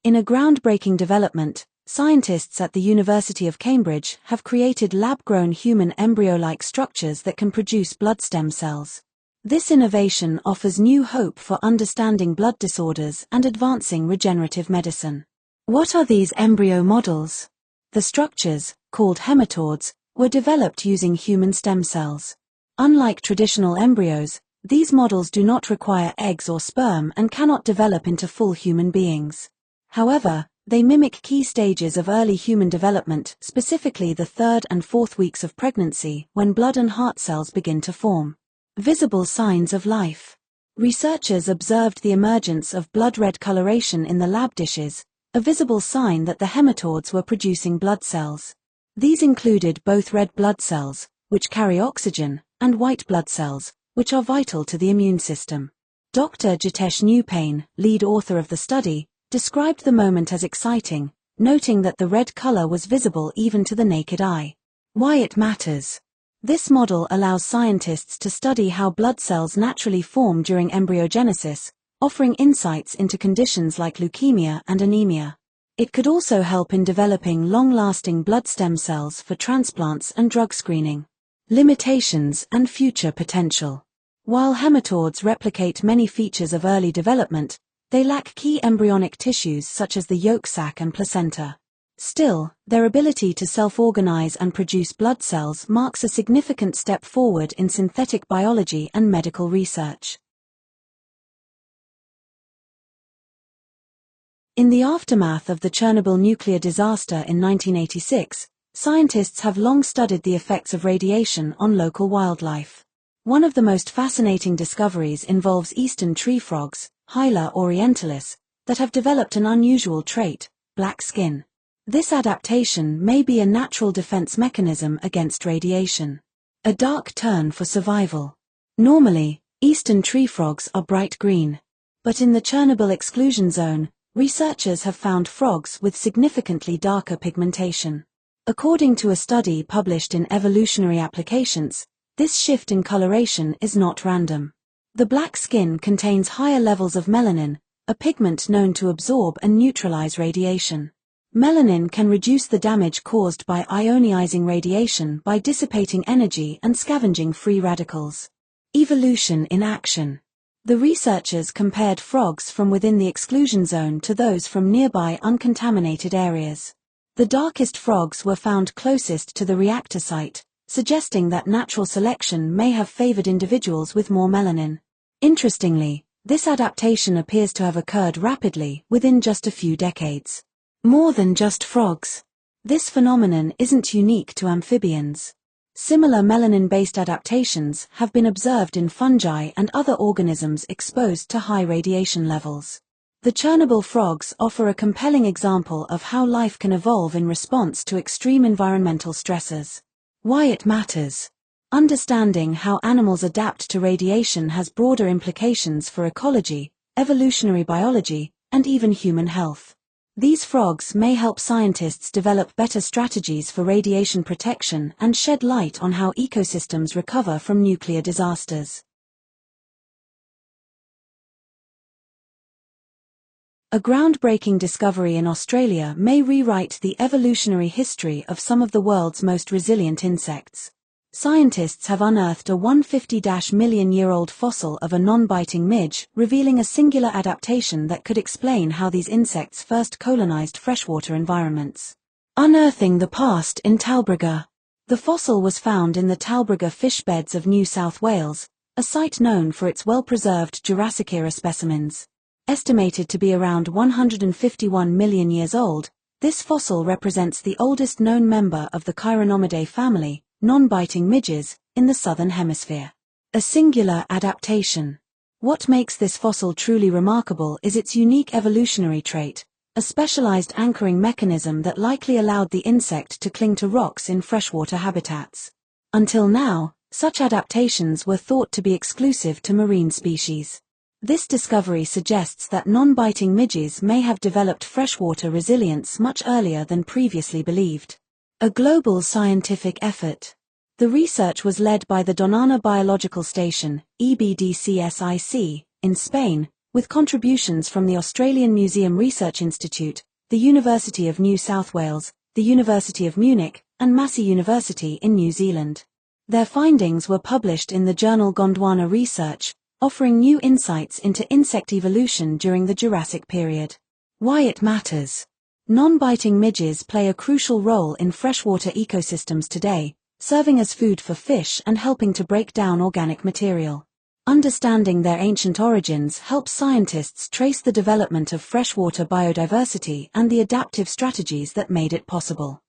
In a groundbreaking development, scientists at the University of Cambridge have created lab-grown human embryo-like structures that can produce blood stem cells. This innovation offers new hope for understanding blood disorders and advancing regenerative medicine. What are these embryo models? The structures, called hematoids, were developed using human stem cells. Unlike traditional embryos, these models do not require eggs or sperm and cannot develop into full human beings. However, they mimic key stages of early human development, specifically the 3rd and 4th weeks of pregnancy, when blood and heart cells begin to form. Visible signs of life. Researchers observed the emergence of blood-red coloration in the lab dishes, a visible sign that the hematoids were producing blood cells. These included both red blood cells, which carry oxygen, and white blood cells, which are vital to the immune system. Dr. Jitesh Newpain, lead author of the study, described the moment as exciting, noting that the red color was visible even to the naked eye. Why it matters. This model allows scientists to study how blood cells naturally form during embryogenesis, offering insights into conditions like leukemia and anemia. It could also help in developing long-lasting blood stem cells for transplants and drug screening. Limitations and future potential. While hematoids replicate many features of early development, they lack key embryonic tissues such as the yolk sac and placenta. Still, their ability to self-organize and produce blood cells marks a significant step forward in synthetic biology and medical research. In the aftermath of the Chernobyl nuclear disaster in 1986, scientists have long studied the effects of radiation on local wildlife. One of the most fascinating discoveries involves eastern tree frogs, Hyla orientalis, that have developed an unusual trait, black skin. This adaptation may be a natural defense mechanism against radiation. A dark turn for survival. Normally, eastern tree frogs are bright green. But in the Chernobyl Exclusion Zone, researchers have found frogs with significantly darker pigmentation. According to a study published in Evolutionary Applications, this shift in coloration is not random. The black skin contains higher levels of melanin, a pigment known to absorb and neutralize radiation. Melanin can reduce the damage caused by ionizing radiation by dissipating energy and scavenging free radicals. Evolution in action. The researchers compared frogs from within the exclusion zone to those from nearby uncontaminated areas. The darkest frogs were found closest to the reactor site, suggesting that natural selection may have favored individuals with more melanin. Interestingly, this adaptation appears to have occurred rapidly within just a few decades. More than just frogs. This phenomenon isn't unique to amphibians. Similar melanin-based adaptations have been observed in fungi and other organisms exposed to high radiation levels. The Chernobyl frogs offer a compelling example of how life can evolve in response to extreme environmental stresses. Why it matters. Understanding how animals adapt to radiation has broader implications for ecology, evolutionary biology, and even human health. These frogs may help scientists develop better strategies for radiation protection and shed light on how ecosystems recover from nuclear disasters. A groundbreaking discovery in Australia may rewrite the evolutionary history of some of the world's most resilient insects. Scientists have unearthed a 150-million-year-old fossil of a non-biting midge, revealing a singular adaptation that could explain how these insects first colonized freshwater environments. Unearthing the past in Talbragar. The fossil was found in the Talbragar fish beds of New South Wales, a site known for its well-preserved Jurassic-era specimens. Estimated to be around 151 million years old, this fossil represents the oldest known member of the Chironomidae family, non-biting midges, in the southern hemisphere. A singular adaptation. What makes this fossil truly remarkable is its unique evolutionary trait, a specialized anchoring mechanism that likely allowed the insect to cling to rocks in freshwater habitats. Until now, such adaptations were thought to be exclusive to marine species. This discovery suggests that non-biting midges may have developed freshwater resilience much earlier than previously believed. A global scientific effort. The research was led by the Donana Biological Station, EBDCSIC, in Spain, with contributions from the Australian Museum Research Institute, the University of New South Wales, the University of Munich, and Massey University in New Zealand. Their findings were published in the journal Gondwana Research, offering new insights into insect evolution during the Jurassic period. Why it matters. Non-biting midges play a crucial role in freshwater ecosystems today, serving as food for fish and helping to break down organic material. Understanding their ancient origins helps scientists trace the development of freshwater biodiversity and the adaptive strategies that made it possible.